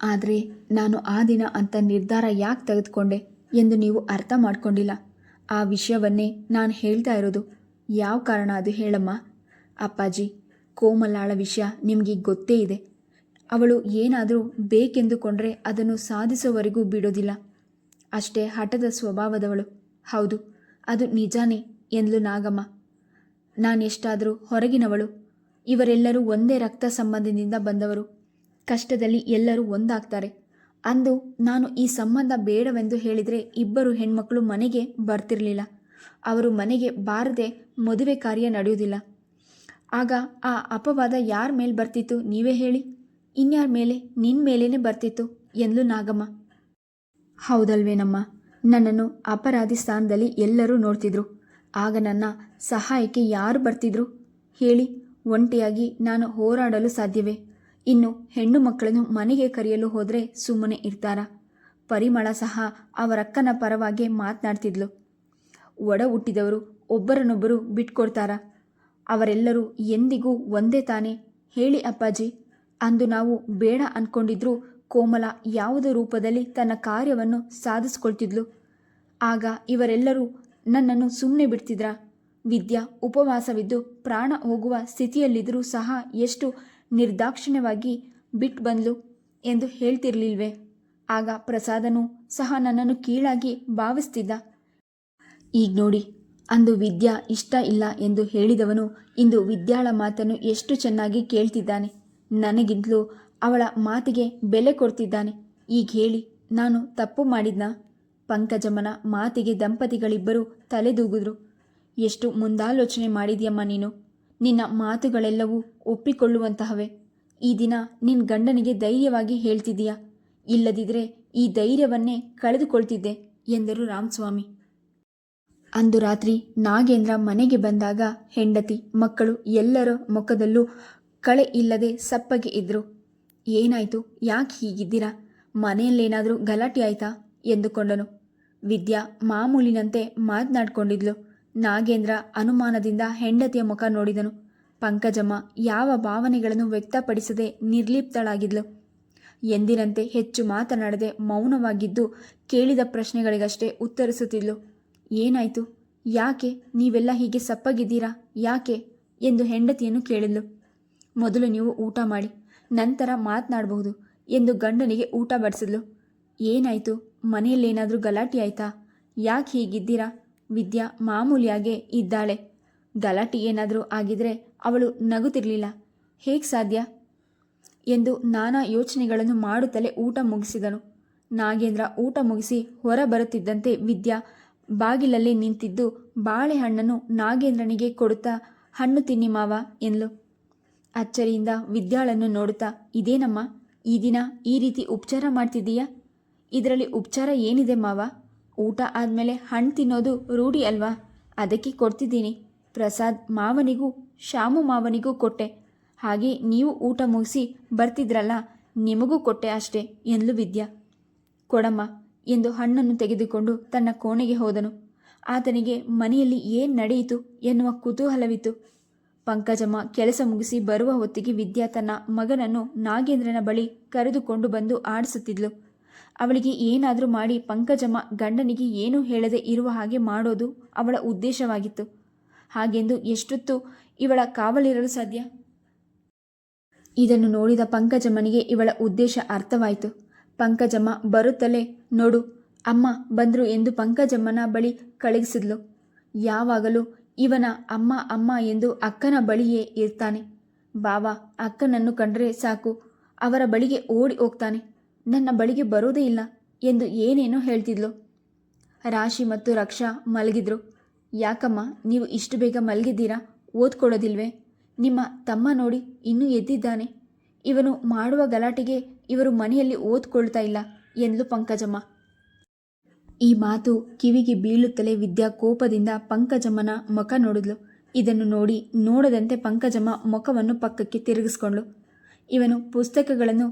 ಆದರೆ ನಾನು ಆ ದಿನ ಅಂಥ ನಿರ್ಧಾರ ಯಾಕೆ ತೆಗೆದುಕೊಂಡೆ ಎಂದು ನೀವು ಅರ್ಥ ಮಾಡ್ಕೊಂಡಿಲ್ಲ. ಆ ವಿಷಯವನ್ನೇ ನಾನು ಹೇಳ್ತಾ ಇರೋದು. ಯಾವ ಕಾರಣ ಅದು ಹೇಳಮ್ಮ? ಅಪ್ಪಾಜಿ, ಕೋಮಲಾಳ ವಿಷಯ ನಿಮಗೆ ಗೊತ್ತೇ ಇದೆ. ಅವಳು ಏನಾದರೂ ಬೇಕೆಂದುಕೊಂಡ್ರೆ ಅದನ್ನು ಸಾಧಿಸೋವರೆಗೂ ಬಿಡೋದಿಲ್ಲ. ಅಷ್ಟೇ ಹಠದ ಸ್ವಭಾವದವಳು. ಹೌದು, ಅದು ನಿಜಾನೇ ಎಂದ್ಲು ನಾಗಮ್ಮ. ನಾನೆಷ್ಟಾದರೂ ಹೊರಗಿನವಳು. ಇವರೆಲ್ಲರೂ ಒಂದೇ ರಕ್ತ ಸಂಬಂಧದಿಂದ ಬಂದವರು. ಕಷ್ಟದಲ್ಲಿ ಎಲ್ಲರೂ ಒಂದಾಗ್ತಾರೆ. ಅಂದು ನಾನು ಈ ಸಂಬಂಧ ಬೇಡವೆಂದು ಹೇಳಿದರೆ ಇಬ್ಬರು ಹೆಣ್ಮಕ್ಳು ಮನೆಗೆ ಬರ್ತಿರಲಿಲ್ಲ. ಅವರು ಮನೆಗೆ ಬಾರದೆ ಮದುವೆ ಕಾರ್ಯ ನಡೆಯುವುದಿಲ್ಲ. ಆಗ ಆ ಅಪವಾದ ಯಾರ ಮೇಲೆ ಬರ್ತಿತ್ತು ನೀವೇ ಹೇಳಿ? ಇನ್ಯಾರ ಮೇಲೆ? ನಿನ್ನ ಮೇಲೇ ಬರ್ತಿತ್ತು ಎಂದ್ಲು ನಾಗಮ್ಮ. ಹೌದಲ್ವೇನಮ್ಮ? ನನ್ನನ್ನು ಅಪರಾಧಿ ಸ್ಥಾನದಲ್ಲಿ ಎಲ್ಲರೂ ನೋಡ್ತಿದ್ರು. ಆಗ ನನ್ನ ಸಹಾಯಕ್ಕೆ ಯಾರು ಬರ್ತಿದ್ರು ಹೇಳಿ? ಒಂಟಿಯಾಗಿ ನಾನು ಹೋರಾಡಲು ಸಾಧ್ಯವೇ? ಇನ್ನು ಹೆಣ್ಣು ಮಕ್ಕಳನ್ನು ಮನೆಗೆ ಕರೆಯಲು ಹೋದರೆ ಸುಮ್ಮನೆ ಇರ್ತಾರಾ? ಪರಿಮಳ ಸಹ ಅವರಕ್ಕನ ಪರವಾಗಿ ಮಾತನಾಡ್ತಿದ್ಲು. ಒಡ ಹುಟ್ಟಿದವರು ಒಬ್ಬರನ್ನೊಬ್ಬರು ಬಿಟ್ಕೊಡ್ತಾರಾ? ಅವರೆಲ್ಲರೂ ಎಂದಿಗೂ ಒಂದೇ ತಾನೇ ಹೇಳಿ ಅಪ್ಪಾಜಿ? ಅಂದು ನಾವು ಬೇಡ ಅಂದ್ಕೊಂಡಿದ್ರೂ ಕೋಮಲ ಯಾವುದೋ ರೂಪದಲ್ಲಿ ತನ್ನ ಕಾರ್ಯವನ್ನು ಸಾಧಿಸ್ಕೊಳ್ತಿದ್ಲು. ಆಗ ಇವರೆಲ್ಲರೂ ನನ್ನನ್ನು ಸುಮ್ಮನೆ ಬಿಡ್ತಿದ್ರಾ? ವಿದ್ಯಾ ಉಪವಾಸವಿದ್ದು ಪ್ರಾಣ ಹೋಗುವ ಸ್ಥಿತಿಯಲ್ಲಿದ್ದರೂ ಸಹ ಎಷ್ಟು ನಿರ್ದಾಕ್ಷಿಣ್ಯವಾಗಿ ಬಿಟ್ಟು ಬಂದ್ಲು ಎಂದು ಹೇಳ್ತಿರ್ಲಿಲ್ವೇ? ಆಗ ಪ್ರಸಾದನೂ ಸಹ ನನ್ನನ್ನು ಕೀಳಾಗಿ ಭಾವಿಸ್ತಿದ್ದ. ಈಗ ನೋಡಿ, ಅಂದು ವಿದ್ಯಾ ಇಷ್ಟ ಇಲ್ಲ ಎಂದು ಹೇಳಿದವನು ಇಂದು ವಿದ್ಯಾಳ ಮಾತನ್ನು ಎಷ್ಟು ಚೆನ್ನಾಗಿ ಕೇಳ್ತಿದ್ದಾನೆ. ನನಗಿಂತಲೂ ಅವಳ ಮಾತಿಗೆ ಬೆಲೆ ಕೊಡ್ತಿದ್ದಾನೆ. ಈಗ ಹೇಳಿ, ನಾನು ತಪ್ಪು ಮಾಡಿದ್ನಾ? ಪಂಕಜಮ್ಮನ ಮಾತಿಗೆ ದಂಪತಿಗಳಿಬ್ಬರು ತಲೆದೂಗಿದ್ರು. ಎಷ್ಟು ಮುಂದಾಲೋಚನೆ ಮಾಡಿದ್ಯಮ್ಮ ನೀನು. ನಿನ್ನ ಮಾತುಗಳೆಲ್ಲವೂ ಒಪ್ಪಿಕೊಳ್ಳುವಂತಹವೇ. ಈ ದಿನ ನಿನ್ನ ಗಂಡನಿಗೆ ಧೈರ್ಯವಾಗಿ ಹೇಳ್ತಿದ್ದೀಯಾ? ಇಲ್ಲದಿದ್ದರೆ ಈ ಧೈರ್ಯವನ್ನೇ ಕಳೆದುಕೊಳ್ತಿದ್ದೆ ಎಂದರು ರಾಮಸ್ವಾಮಿ. ಅಂದು ರಾತ್ರಿ ನಾಗೇಂದ್ರ ಮನೆಗೆ ಬಂದಾಗ ಹೆಂಡತಿ, ಮಕ್ಕಳು ಎಲ್ಲರ ಮುಖದಲ್ಲೂ ಕಳೆ ಇಲ್ಲದೆ ಸಪ್ಪಗೆ ಇದ್ರು. ಏನಾಯಿತು? ಯಾಕೆ ಹೀಗಿದ್ದೀರಾ? ಮನೆಯಲ್ಲೇನಾದರೂ ಗಲಾಟೆ ಆಯ್ತಾ ಎಂದುಕೊಂಡನು. ವಿದ್ಯಾ ಮಾಮೂಲಿನಂತೆ ಮಾತನಾಡ್ಕೊಂಡಿದ್ಲು. ನಾಗೇಂದ್ರ ಅನುಮಾನದಿಂದ ಹೆಂಡತಿಯ ಮುಖ ನೋಡಿದನು. ಪಂಕಜಮ್ಮ ಯಾವ ಭಾವನೆಗಳನ್ನು ವ್ಯಕ್ತಪಡಿಸದೆ ನಿರ್ಲಿಪ್ತಳಾಗಿದ್ಲು. ಎಂದಿನಂತೆ ಹೆಚ್ಚು ಮಾತನಾಡದೆ ಮೌನವಾಗಿದ್ದು ಕೇಳಿದ ಪ್ರಶ್ನೆಗಳಿಗಷ್ಟೇ ಉತ್ತರಿಸುತ್ತಿದ್ಲು. ಏನಾಯಿತು? ಯಾಕೆ ನೀವೆಲ್ಲ ಹೀಗೆ ಸಪ್ಪಗಿದ್ದೀರಾ? ಯಾಕೆ ಎಂದು ಹೆಂಡತಿಯನ್ನು ಕೇಳಿದ್ಲು. ಮೊದಲು ನೀವು ಊಟ ಮಾಡಿ, ನಂತರ ಮಾತನಾಡಬಹುದು ಎಂದು ಗಂಡನಿಗೆ ಊಟ ಬಡಿಸಿದ್ಲು. ಏನಾಯಿತು? ಮನೆಯಲ್ಲೇನಾದರೂ ಗಲಾಟೆ ಆಯ್ತಾ? ಯಾಕೆ ಹೀಗಿದ್ದೀರಾ? ವಿದ್ಯಾ ಮಾಮೂಲಿಯಾಗೇ ಇದ್ದಾಳೆ. ಗಲಾಟೆ ಏನಾದರೂ ಆಗಿದ್ರೆ ಅವಳು ನಗುತ್ತಿರಲಿಲ್ಲ. ಹೇಗೆ ಸಾಧ್ಯ ಎಂದು ನಾನಾ ಯೋಚನೆಗಳನ್ನು ಮಾಡುತ್ತಲೇ ಊಟ ಮುಗಿಸಿದನು. ನಾಗೇಂದ್ರ ಊಟ ಮುಗಿಸಿ ಹೊರ ಬರುತ್ತಿದ್ದಂತೆ ವಿದ್ಯಾ ಬಾಗಿಲಲ್ಲೇ ನಿಂತಿದ್ದು ಬಾಳೆಹಣ್ಣನ್ನು ನಾಗೇಂದ್ರನಿಗೆ ಕೊಡುತ್ತಾ, ಹಣ್ಣು ತಿನ್ನಿ ಮಾವ ಎಂದ್ಲು. ಅಚ್ಚರಿಯಿಂದ ವಿದ್ಯಾಳನ್ನು ನೋಡುತ್ತಾ, ಇದೇನಮ್ಮ ಈ ದಿನ ಈ ರೀತಿ ಉಪಚಾರ ಮಾಡ್ತಿದ್ದೀಯಾ? ಇದರಲ್ಲಿ ಉಪಚಾರ ಏನಿದೆ ಮಾವ? ಊಟ ಆದಮೇಲೆ ಹಣ್ಣು ತಿನ್ನೋದು ರೂಢಿ ಅಲ್ವಾ? ಅದಕ್ಕೆ ಕೊಡ್ತಿದ್ದೀನಿ. ಪ್ರಸಾದ್ ಮಾವನಿಗೂ ಶಾಮು ಮಾವನಿಗೂ ಕೊಟ್ಟೆ. ಹಾಗೆ ನೀವು ಊಟ ಮುಗಿಸಿ ಬರ್ತಿದ್ರಲ್ಲ, ನಿಮಗೂ ಕೊಟ್ಟೆ ಅಷ್ಟೇ ಎಂದ್ಲು ವಿದ್ಯಾ. ಕೊಡಮ್ಮ ಎಂದು ಹಣ್ಣನ್ನು ತೆಗೆದುಕೊಂಡು ತನ್ನ ಕೋಣೆಗೆ ಹೋದನು. ಆತನಿಗೆ ಮನೆಯಲ್ಲಿ ಏನು ನಡೆಯಿತು ಎನ್ನುವ ಕುತೂಹಲವಿತ್ತು. ಪಂಕಜಮ್ಮ ಕೆಲಸ ಮುಗಿಸಿ ಬರುವ ಹೊತ್ತಿಗೆ ವಿದ್ಯಾ ತನ್ನ ಮಗನನ್ನು ನಾಗೇಂದ್ರನ ಬಳಿ ಕರೆದುಕೊಂಡು ಬಂದು ಆಡಿಸುತ್ತಿದ್ಲು. ಅವಳಿಗೆ ಏನಾದರೂ ಮಾಡಿ ಪಂಕಜಮ್ಮ ಗಂಡನಿಗೆ ಏನೂ ಹೇಳದೆ ಇರುವ ಹಾಗೆ ಮಾಡೋದು ಅವಳ ಉದ್ದೇಶವಾಗಿತ್ತು. ಹಾಗೆಂದು ಎಷ್ಟೊತ್ತು ಇವಳ ಕಾವಲಿರಲು ಸಾಧ್ಯ? ಇದನ್ನು ನೋಡಿದ ಪಂಕಜಮ್ಮನಿಗೆ ಇವಳ ಉದ್ದೇಶ ಅರ್ಥವಾಯಿತು. ಪಂಕಜಮ್ಮ ಬರುತ್ತಲೇ, ನೋಡು ಅಮ್ಮ ಬಂದರು ಎಂದು ಪಂಕಜಮ್ಮನ ಬಳಿ ಕಳುಹಿಸಿದ್ಲು. ಯಾವಾಗಲೂ ಇವನ ಅಮ್ಮ ಅಮ್ಮ ಎಂದು ಅಕ್ಕನ ಬಳಿಯೇ ಇರ್ತಾನೆ. ಬಾವ ಅಕ್ಕನನ್ನು ಕಂಡರೆ ಸಾಕು ಅವರ ಬಳಿಗೆ ಓಡಿ ಹೋಗ್ತಾನೆ. ನನ್ನ ಬಳಿಗೆ ಬರೋದೇ ಇಲ್ಲ ಎಂದು ಏನೇನೋ ಹೇಳ್ತಿದ್ಲು. ರಾಶಿ ಮತ್ತು ರಕ್ಷಾ ಮಲಗಿದ್ರು. ಯಾಕಮ್ಮ ನೀವು ಇಷ್ಟು ಬೇಗ ಮಲಗಿದ್ದೀರಾ? ಓದ್ಕೊಳ್ಳೋದಿಲ್ವೇ? ನಿಮ್ಮ ತಮ್ಮ ನೋಡಿ ಇನ್ನೂ ಎದ್ದಿದ್ದಾನೆ. ಇವನು ಮಾಡುವ ಗಲಾಟೆಗೆ ಇವರು ಮನೆಯಲ್ಲಿ ಓದ್ಕೊಳ್ತಾ ಇಲ್ಲ ಎಂದ್ಲು ಪಂಕಜಮ್ಮ. ಈ ಮಾತು ಕಿವಿಗೆ ಬೀಳುತ್ತಲೇ ವಿದ್ಯಾ ಕೋಪದಿಂದ ಪಂಕಜಮ್ಮನ ಮುಖ ನೋಡಿದ್ಲು. ಇದನ್ನು ನೋಡಿ ನೋಡದಂತೆ ಪಂಕಜಮ್ಮ ಮುಖವನ್ನು ಪಕ್ಕಕ್ಕೆ ತಿರುಗಿಸ್ಕೊಂಡ್ಳು. ಇವನು ಪುಸ್ತಕಗಳನ್ನು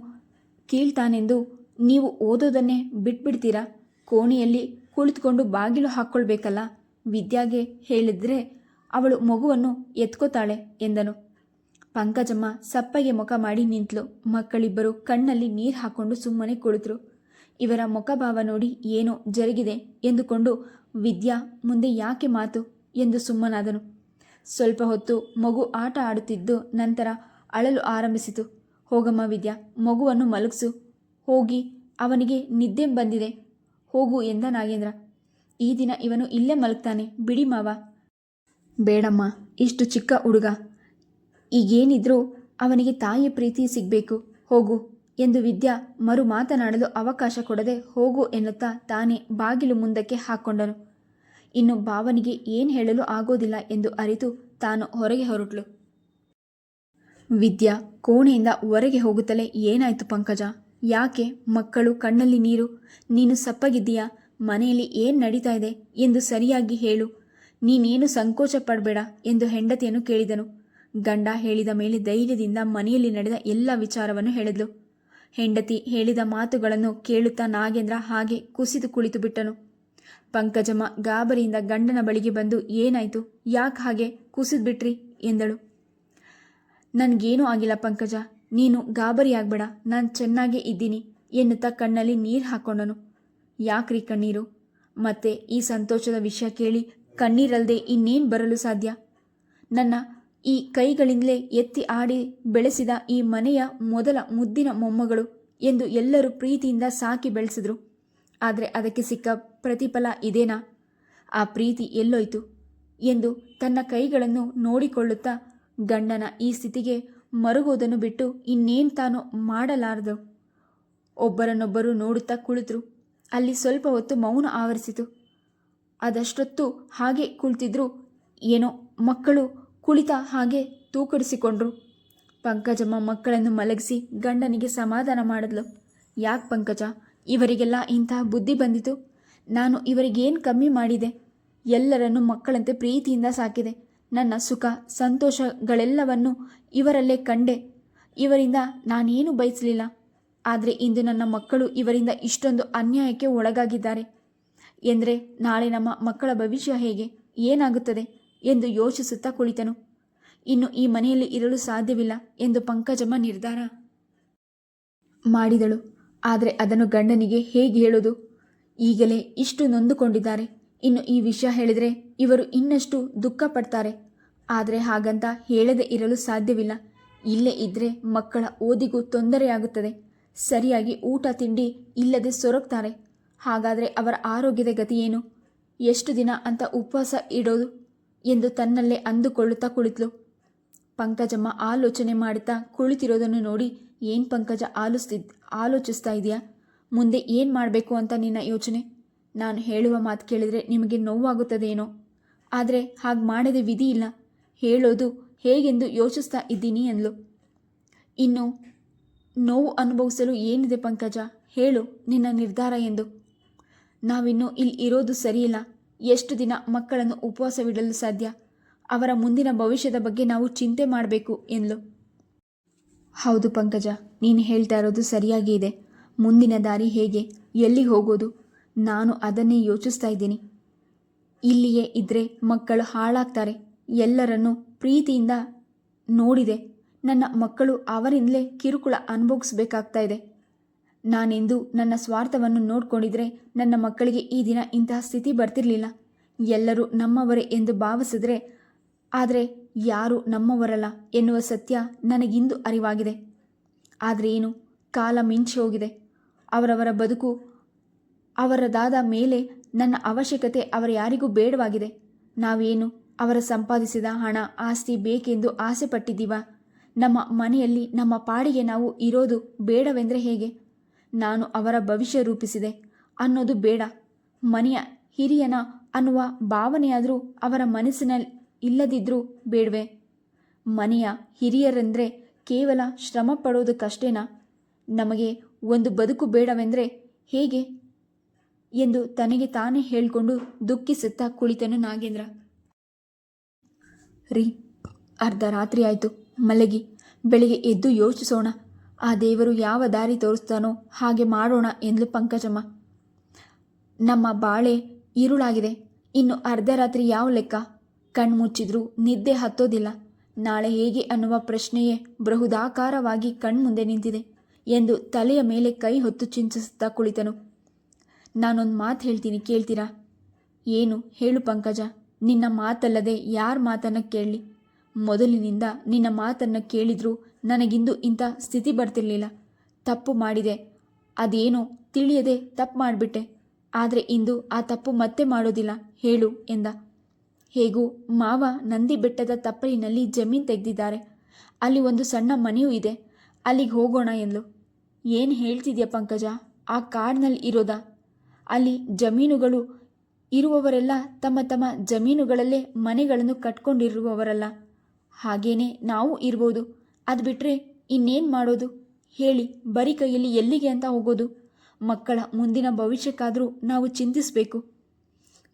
ಕೀಳ್ತಾನೆಂದು ನೀವು ಓದೋದನ್ನೇ ಬಿಟ್ಬಿಡ್ತೀರಾ? ಕೋಣೆಯಲ್ಲಿ ಕುಳಿತುಕೊಂಡು ಬಾಗಿಲು ಹಾಕ್ಕೊಳ್ಬೇಕಲ್ಲ. ವಿದ್ಯಾಗೆ ಹೇಳಿದ್ರೆ ಅವಳು ಮಗುವನ್ನು ಎತ್ಕೋತಾಳೆ ಎಂದನು. ಪಂಕಜಮ್ಮ ಸಪ್ಪಗೆ ಮುಖ ಮಾಡಿ ನಿಂತಳು. ಮಕ್ಕಳಿಬ್ಬರು ಕಣ್ಣಲ್ಲಿ ನೀರು ಹಾಕೊಂಡು ಸುಮ್ಮನೆ ಕುಳಿತರು. ಇವರ ಮುಖಭಾವ ನೋಡಿ ಏನೋ ಜರುಗಿದೆ ಎಂದುಕೊಂಡು ವಿದ್ಯಾ ಮುಂದೆ ಯಾಕೆ ಮಾತು ಎಂದು ಸುಮ್ಮನಾದನು. ಸ್ವಲ್ಪ ಹೊತ್ತು ಮಗು ಆಟ ಆಡುತ್ತಿದ್ದು ನಂತರ ಅಳಲು ಆರಂಭಿಸಿತು. ಹೋಗಮ್ಮ ವಿದ್ಯಾ, ಮಗುವನ್ನು ಮಲಗಿಸು, ಹೋಗಿ ಅವನಿಗೆ ನಿದ್ದೆ ಬಂದಿದೆ ಹೋಗು ಎಂದ ನಾಗೇಂದ್ರ. ಈ ದಿನ ಇವನು ಇಲ್ಲೇ ಮಲಗ್ತಾನೆ, ಬಿಡಿ ಮಾವ. ಬೇಡಮ್ಮ, ಇಷ್ಟು ಚಿಕ್ಕ ಹುಡುಗ, ಈಗೇನಿದ್ರೂ ಅವನಿಗೆ ತಾಯಿಯ ಪ್ರೀತಿ ಸಿಗಬೇಕು, ಹೋಗು ಎಂದು ವಿದ್ಯಾ ಮರು ಮಾತನಾಡಲು ಅವಕಾಶ ಕೊಡದೆ ಹೋಗು ಎನ್ನುತ್ತಾ ತಾನೇ ಬಾಗಿಲು ಮುಂದಕ್ಕೆ ಹಾಕ್ಕೊಂಡನು. ಇನ್ನು ಭಾವನಿಗೆ ಏನು ಹೇಳಲು ಆಗೋದಿಲ್ಲ ಎಂದು ಅರಿತು ತಾನು ಹೊರಗೆ ಹೊರಟಳು. ವಿದ್ಯಾ ಕೋಣೆಯಿಂದ ಹೊರಗೆ ಹೋಗುತ್ತಲೇ, ಏನಾಯ್ತು ಪಂಕಜ, ಯಾಕೆ ಮಕ್ಕಳು ಕಣ್ಣಲ್ಲಿ ನೀರು, ನೀನು ಸಪ್ಪಗಿದ್ದೀಯಾ, ಮನೆಯಲ್ಲಿ ಏನು ನಡೀತಾ ಇದೆ ಎಂದು ಸರಿಯಾಗಿ ಹೇಳು, ನೀನೇನು ಸಂಕೋಚ ಪಡಬೇಡ ಎಂದು ಹೆಂಡತಿಯನ್ನು ಕೇಳಿದನು. ಗಂಡ ಹೇಳಿದ ಮೇಲೆ ಧೈರ್ಯದಿಂದ ಮನೆಯಲ್ಲಿ ನಡೆದ ಎಲ್ಲ ವಿಚಾರವನ್ನು ಹೇಳಿದ್ಲು. ಹೆಂಡತಿ ಹೇಳಿದ ಮಾತುಗಳನ್ನು ಕೇಳುತ್ತಾ ನಾಗೇಂದ್ರ ಹಾಗೆ ಕುಸಿದು ಕುಳಿತು ಬಿಟ್ಟನು. ಪಂಕಜಮ್ಮ ಗಾಬರಿಯಿಂದ ಗಂಡನ ಬಳಿಗೆ ಬಂದು, ಏನಾಯ್ತು, ಯಾಕೆ ಹಾಗೆ ಕುಸಿದ್ಬಿಟ್ರಿ ಎಂದಳು. ನನಗೇನೂ ಆಗಿಲ್ಲ ಪಂಕಜ, ನೀನು ಗಾಬರಿಯಾಗಬೇಡ, ನಾನು ಚೆನ್ನಾಗೇ ಇದ್ದೀನಿ ಎನ್ನುತ್ತಾ ಕಣ್ಣಲ್ಲಿ ನೀರು ಹಾಕ್ಕೊಂಡನು. ಯಾಕ್ರಿ ಕಣ್ಣೀರು? ಮತ್ತೆ ಈ ಸಂತೋಷದ ವಿಷಯ ಕೇಳಿ ಕಣ್ಣೀರಲ್ಲದೆ ಇನ್ನೇನು ಬರಲು ಸಾಧ್ಯ? ನನ್ನ ಈ ಕೈಗಳಿಂದಲೇ ಎತ್ತಿ ಆಡಿ ಬೆಳೆಸಿದ ಈ ಮನೆಯ ಮೊದಲ ಮುದ್ದಿನ ಮೊಮ್ಮಗಳು ಎಂದು ಎಲ್ಲರೂ ಪ್ರೀತಿಯಿಂದ ಸಾಕಿ ಬೆಳೆಸಿದ್ರು. ಆದರೆ ಅದಕ್ಕೆ ಸಿಕ್ಕ ಪ್ರತಿಫಲ ಇದೇನಾ? ಆ ಪ್ರೀತಿ ಎಲ್ಲೋಯ್ತು ಎಂದು ತನ್ನ ಕೈಗಳನ್ನು ನೋಡಿಕೊಳ್ಳುತ್ತಾ ಗಂಡನ ಈ ಸ್ಥಿತಿಗೆ ಮರುಗೋದನ್ನು ಬಿಟ್ಟು ಇನ್ನೇನು ತಾನು ಮಾಡಲಾರದು. ಒಬ್ಬರನ್ನೊಬ್ಬರು ನೋಡುತ್ತಾ ಕುಳಿತರು. ಅಲ್ಲಿ ಸ್ವಲ್ಪ ಹೊತ್ತು ಮೌನ ಆವರಿಸಿತು. ಅದಷ್ಟೊತ್ತು ಹಾಗೆ ಕುಳಿತಿದ್ರು. ಏನೋ ಮಕ್ಕಳು ಕುಳಿತ ಹಾಗೆ ತೂಕಡಿಸಿಕೊಂಡ್ರು. ಪಂಕಜಮ್ಮ ಮಕ್ಕಳನ್ನು ಮಲಗಿಸಿ ಗಂಡನಿಗೆ ಸಮಾಧಾನ ಮಾಡಿದ್ಲು. ಯಾಕೆ ಪಂಕಜ, ಇವರಿಗೆಲ್ಲ ಇಂತಹ ಬುದ್ಧಿ ಬಂದಿತು? ನಾನು ಇವರಿಗೇನು ಕಮ್ಮಿ ಮಾಡಿದೆ? ಎಲ್ಲರನ್ನೂ ಮಕ್ಕಳಂತೆ ಪ್ರೀತಿಯಿಂದ ಸಾಕಿದೆ. ನನ್ನ ಸುಖ ಸಂತೋಷಗಳೆಲ್ಲವನ್ನು ಇವರಲ್ಲೇ ಕಂಡೆ. ಇವರಿಂದ ನಾನೇನು ಬಯಸಲಿಲ್ಲ. ಆದರೆ ಇಂದು ನನ್ನ ಮಕ್ಕಳು ಇವರಿಂದ ಇಷ್ಟೊಂದು ಅನ್ಯಾಯಕ್ಕೆ ಒಳಗಾಗಿದ್ದಾರೆ ಎಂದರೆ ನಾಳೆ ನಮ್ಮ ಮಕ್ಕಳ ಭವಿಷ್ಯ ಹೇಗೆ, ಏನಾಗುತ್ತದೆ ಎಂದು ಯೋಚಿಸುತ್ತಾ ಕುಳಿತನು. ಇನ್ನು ಈ ಮನೆಯಲ್ಲಿ ಇರಲು ಸಾಧ್ಯವಿಲ್ಲ ಎಂದು ಪಂಕಜಮ್ಮ ನಿರ್ಧಾರ ಮಾಡಿದಳು. ಆದರೆ ಅದನ್ನು ಗಂಡನಿಗೆ ಹೇಗೆ ಹೇಳೋದು? ಈಗಲೇ ಇಷ್ಟು ನೊಂದುಕೊಂಡಿದ್ದಾರೆ. ಇನ್ನು ಈ ವಿಷಯ ಹೇಳಿದರೆ ಇವರು ಇನ್ನಷ್ಟು ದುಃಖ ಪಡ್ತಾರೆ. ಆದರೆ ಹಾಗಂತ ಹೇಳದೆ ಇರಲು ಸಾಧ್ಯವಿಲ್ಲ. ಇಲ್ಲೇ ಇದ್ದರೆ ಮಕ್ಕಳ ಓದಿಗೂ ತೊಂದರೆಯಾಗುತ್ತದೆ. ಸರಿಯಾಗಿ ಊಟ ತಿಂಡಿ ಇಲ್ಲದೆ ಸೊರಗ್ತಾರೆ. ಹಾಗಾದರೆ ಅವರ ಆರೋಗ್ಯದ ಗತಿ ಏನು? ಎಷ್ಟು ದಿನ ಅಂತ ಉಪವಾಸ ಇಡೋದು ಎಂದು ತನ್ನಲ್ಲೇ ಅಂದುಕೊಳ್ಳುತ್ತಾ ಕುಳಿತಳು. ಪಂಕಜಮ್ಮ ಆಲೋಚನೆ ಮಾಡುತ್ತಾ ಕುಳಿತಿರೋದನ್ನು ನೋಡಿ, ಏನು ಪಂಕಜ ಆಲೋಚಿಸ್ತಾ ಇದೆಯಾ? ಮುಂದೆ ಏನು ಮಾಡಬೇಕು ಅಂತ ನಿನ್ನ ಯೋಚನೆ? ನಾನು ಹೇಳುವ ಮಾತು ಕೇಳಿದರೆ ನಿಮಗೆ ನೋವಾಗುತ್ತದೇನೋ, ಆದರೆ ಹಾಗೆ ಮಾಡದೆ ವಿಧಿ ಇಲ್ಲ. ಹೇಳೋದು ಹೇಗೆಂದು ಯೋಚಿಸ್ತಾ ಇದ್ದೀನಿ ಅಂದ್ಲು. ಇನ್ನು ನೋವು ಅನುಭವಿಸಲು ಏನಿದೆ ಪಂಕಜ, ಹೇಳು ನಿನ್ನ ನಿರ್ಧಾರ ಎಂದು. ನಾವಿನ್ನೂ ಇಲ್ಲಿ ಇರೋದು ಸರಿಯಿಲ್ಲ. ಎಷ್ಟು ದಿನ ಮಕ್ಕಳನ್ನು ಉಪವಾಸವಿಡಲು ಸಾಧ್ಯ? ಅವರ ಮುಂದಿನ ಭವಿಷ್ಯದ ಬಗ್ಗೆ ನಾವು ಚಿಂತೆ ಮಾಡಬೇಕು ಎಂದ್ಲು. ಹೌದು ಪಂಕಜ, ನೀನು ಹೇಳ್ತಾ ಇರೋದು ಸರಿಯಾಗಿ ಇದೆ. ಮುಂದಿನ ದಾರಿ ಹೇಗೆ, ಎಲ್ಲಿ ಹೋಗೋದು? ನಾನು ಅದನ್ನೇ ಯೋಚಿಸ್ತಾ ಇದ್ದೀನಿ. ಇಲ್ಲಿಯೇ ಇದ್ದರೆ ಮಕ್ಕಳು ಹಾಳಾಗ್ತಾರೆ. ಎಲ್ಲರನ್ನೂ ಪ್ರೀತಿಯಿಂದ ನೋಡಿದೆ. ನನ್ನ ಮಕ್ಕಳು ಅವರಿಂದಲೇ ಕಿರುಕುಳ ಅನುಭವಿಸಬೇಕಾಗ್ತಾ ಇದೆ. ನಾನೆಂದು ನನ್ನ ಸ್ವಾರ್ಥವನ್ನು ನೋಡಿಕೊಂಡಿದ್ರೆ ನನ್ನ ಮಕ್ಕಳಿಗೆ ಈ ದಿನ ಇಂತಹ ಸ್ಥಿತಿ ಬರ್ತಿರಲಿಲ್ಲ. ಎಲ್ಲರೂ ನಮ್ಮವರೇ ಎಂದು ಭಾವಿಸಿದ್ರೆ, ಆದರೆ ಯಾರೂ ನಮ್ಮವರಲ್ಲ ಎನ್ನುವ ಸತ್ಯ ನನಗಿಂದು ಅರಿವಾಗಿದೆ. ಆದರೆ ಏನು, ಕಾಲ ಮಿಂಚಿ ಹೋಗಿದೆ. ಅವರವರ ಬದುಕು ಅವರದಾದ ಮೇಲೆ ನನ್ನ ಅವಶ್ಯಕತೆ ಅವರ ಯಾರಿಗೂ ಬೇಡವಾಗಿದೆ. ನಾವೇನು ಅವರ ಸಂಪಾದಿಸಿದ ಹಣ ಆಸ್ತಿ ಬೇಕೆಂದು ಆಸೆ ಪಟ್ಟಿದ್ದೀವ? ನಮ್ಮ ಮನೆಯಲ್ಲಿ ನಮ್ಮ ಪಾಡಿಗೆ ನಾವು ಇರೋದು ಬೇಡವೆಂದರೆ ಹೇಗೆ? ನಾನು ಅವರ ಭವಿಷ್ಯ ರೂಪಿಸಿದೆ ಅನ್ನೋದು ಬೇಡ. ಮನೆಯ ಹಿರಿಯನ ಅನ್ನುವ ಭಾವನೆಯಾದರೂ ಅವರ ಮನಸ್ಸಿನಲ್ಲಿ ಇಲ್ಲದಿದ್ದರೂ ಬೇಡವೆ? ಮನೆಯ ಹಿರಿಯರೆಂದರೆ ಕೇವಲ ಶ್ರಮ ಪಡೋದಕ್ಕಷ್ಟೇನಾ? ನಮಗೆ ಒಂದು ಬದುಕು ಬೇಡವೆಂದರೆ ಹೇಗೆ ಎಂದು ತನಗೆ ತಾನೇ ಹೇಳಿಕೊಂಡು ದುಃಖಿಸುತ್ತಾ ಕುಳಿತನು ನಾಗೇಂದ್ರ. ರೀ, ಅರ್ಧ ರಾತ್ರಿ ಆಯಿತು, ಮಲಗಿ. ಬೆಳಿಗ್ಗೆ ಎದ್ದು ಯೋಚಿಸೋಣ. ಆ ದೇವರು ಯಾವ ದಾರಿ ತೋರಿಸ್ತಾನೋ ಹಾಗೆ ಮಾಡೋಣ ಎಂದ್ಲು ಪಂಕಜಮ್ಮ. ನಮ್ಮ ಬಾಳೆ ഇരുಳಾಗಿದೆ. ಇನ್ನು ಅರ್ಧ ರಾತ್ರಿ ಯಾವ ಲೆಕ್ಕ? ಕಣ್ಣು ಮುಚ್ಚಿದ್ರೂ ನಿದ್ದೆ ಹತ್ತೋದಿಲ್ಲ. ನಾಳೆ ಹೇಗೆ ಅನ್ನುವ ಪ್ರಶ್ನೆಯೇ ಬೃಹದಾಕಾರವಾಗಿ ಕಣ್ಮುಂದೆ ನಿಂತಿದೆ ಎಂದು ತಲೆಯ ಮೇಲೆ ಕೈ ಹೊತ್ತು ಚಿಂತಿಸುತ್ತಾ ಕುಳಿತನು. ನಾನೊಂದು ಮಾತು ಹೇಳ್ತೀನಿ, ಕೇಳ್ತೀರಾ? ಏನು ಹೇಳು ಪಂಕಜ, ನಿನ್ನ ಮಾತಲ್ಲದೆ ಯಾರ ಮಾತನ್ನು ಕೇಳಲಿ? ಮೊದಲಿನಿಂದ ನಿನ್ನ ಮಾತನ್ನು ಕೇಳಿದ್ರೂ ನನಗಿಂದು ಇಂಥ ಸ್ಥಿತಿ ಬರ್ತಿರ್ಲಿಲ್ಲ. ತಪ್ಪು ಮಾಡಿದೆ, ಅದೇನೋ ತಿಳಿಯದೆ ತಪ್ಪು ಮಾಡಿಬಿಟ್ಟೆ. ಆದರೆ ಇಂದು ಆ ತಪ್ಪು ಮತ್ತೆ ಮಾಡೋದಿಲ್ಲ, ಹೇಳು ಎಂದ. ಹೇಗೂ ಮಾವ ನಂದಿ ಬೆಟ್ಟದ ತಪ್ಪಲಿನಲ್ಲಿ ಜಮೀನು ತೆಗೆದಿದ್ದಾರೆ. ಅಲ್ಲಿ ಒಂದು ಸಣ್ಣ ಮನೆಯೂ ಇದೆ, ಅಲ್ಲಿಗೆ ಹೋಗೋಣ ಎಂದ್ಲು. ಏನು ಹೇಳ್ತಿದ್ಯಾ ಪಂಕಜ? ಆ ಕಾಡಿನಲ್ಲಿ ಇರೋದಾ? ಅಲ್ಲಿ ಜಮೀನುಗಳು ಇರುವವರೆಲ್ಲ ತಮ್ಮ ತಮ್ಮ ಜಮೀನುಗಳಲ್ಲೇ ಮನೆಗಳನ್ನು ಕಟ್ಕೊಂಡಿರುವವರಲ್ಲ. ಹಾಗೇನೆ ನಾವು ಇರ್ಬೋದು. ಅದು ಬಿಟ್ಟರೆ ಇನ್ನೇನು ಮಾಡೋದು ಹೇಳಿ? ಬರೀ ಕೈಯಲ್ಲಿ ಎಲ್ಲಿಗೆ ಅಂತ ಹೋಗೋದು? ಮಕ್ಕಳ ಮುಂದಿನ ಭವಿಷ್ಯಕ್ಕಾದರೂ ನಾವು ಚಿಂತಿಸಬೇಕು.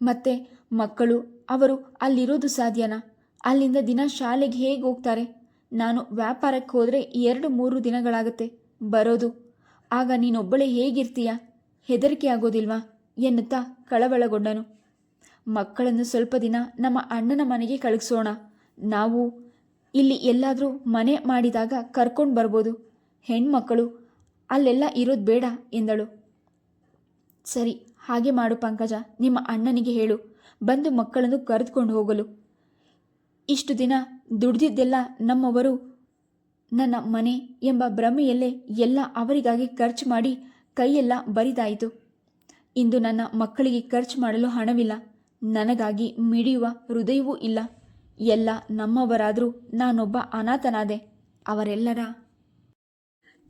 ಮತ್ತು ಮಕ್ಕಳು ಅವರು ಅಲ್ಲಿರೋದು ಸಾಧ್ಯನಾ? ಅಲ್ಲಿಂದ ದಿನ ಶಾಲೆಗೆ ಹೇಗೆ ಹೋಗ್ತಾರೆ? ನಾನು ವ್ಯಾಪಾರಕ್ಕೆ ಹೋದರೆ 2-3 ದಿನಗಳಾಗುತ್ತೆ ಬರೋದು. ಆಗ ನೀನೊಬ್ಬಳೇ ಹೇಗಿರ್ತೀಯ? ಹೆದರಿಕೆ ಆಗೋದಿಲ್ವಾ ಎನ್ನುತ್ತಾ ಕಳವಳಗೊಂಡನು. ಮಕ್ಕಳನ್ನು ಸ್ವಲ್ಪ ದಿನ ನಮ್ಮ ಅಣ್ಣನ ಮನೆಗೆ ಕಳಿಸೋಣ. ನಾವು ಇಲ್ಲಿ ಎಲ್ಲಾದರೂ ಮನೆ ಮಾಡಿದಾಗ ಕರ್ಕೊಂಡು ಬರ್ಬೋದು. ಹೆಣ್ಮಕ್ಕಳು ಅಲ್ಲೆಲ್ಲ ಇರೋದು ಬೇಡ ಎಂದಳು. ಸರಿ, ಹಾಗೆ ಮಾಡು ಪಂಕಜ. ನಿಮ್ಮ ಅಣ್ಣನಿಗೆ ಹೇಳು, ಬಂದು ಮಕ್ಕಳನ್ನು ಕರೆದುಕೊಂಡು ಹೋಗಲು. ಇಷ್ಟು ದಿನ ದುಡ್ದಿದ್ದೆಲ್ಲ ನಮ್ಮವರು ನನ್ನ ಮನೆ ಎಂಬ ಭ್ರಮೆಯಲ್ಲೇ ಎಲ್ಲ ಅವರಿಗಾಗಿ ಖರ್ಚು ಮಾಡಿ ಕೈಯೆಲ್ಲ ಬರಿದಾಯಿತು. ಇಂದು ನನ್ನ ಮಕ್ಕಳಿಗೆ ಖರ್ಚು ಮಾಡಲು ಹಣವಿಲ್ಲ. ನನಗಾಗಿ ಮಿಡಿಯುವ ಹೃದಯವೂ ಇಲ್ಲ. ಎಲ್ಲ ನಮ್ಮವರಾದರೂ ನಾನೊಬ್ಬ ಅನಾಥನಾದೆ. ಅವರೆಲ್ಲರ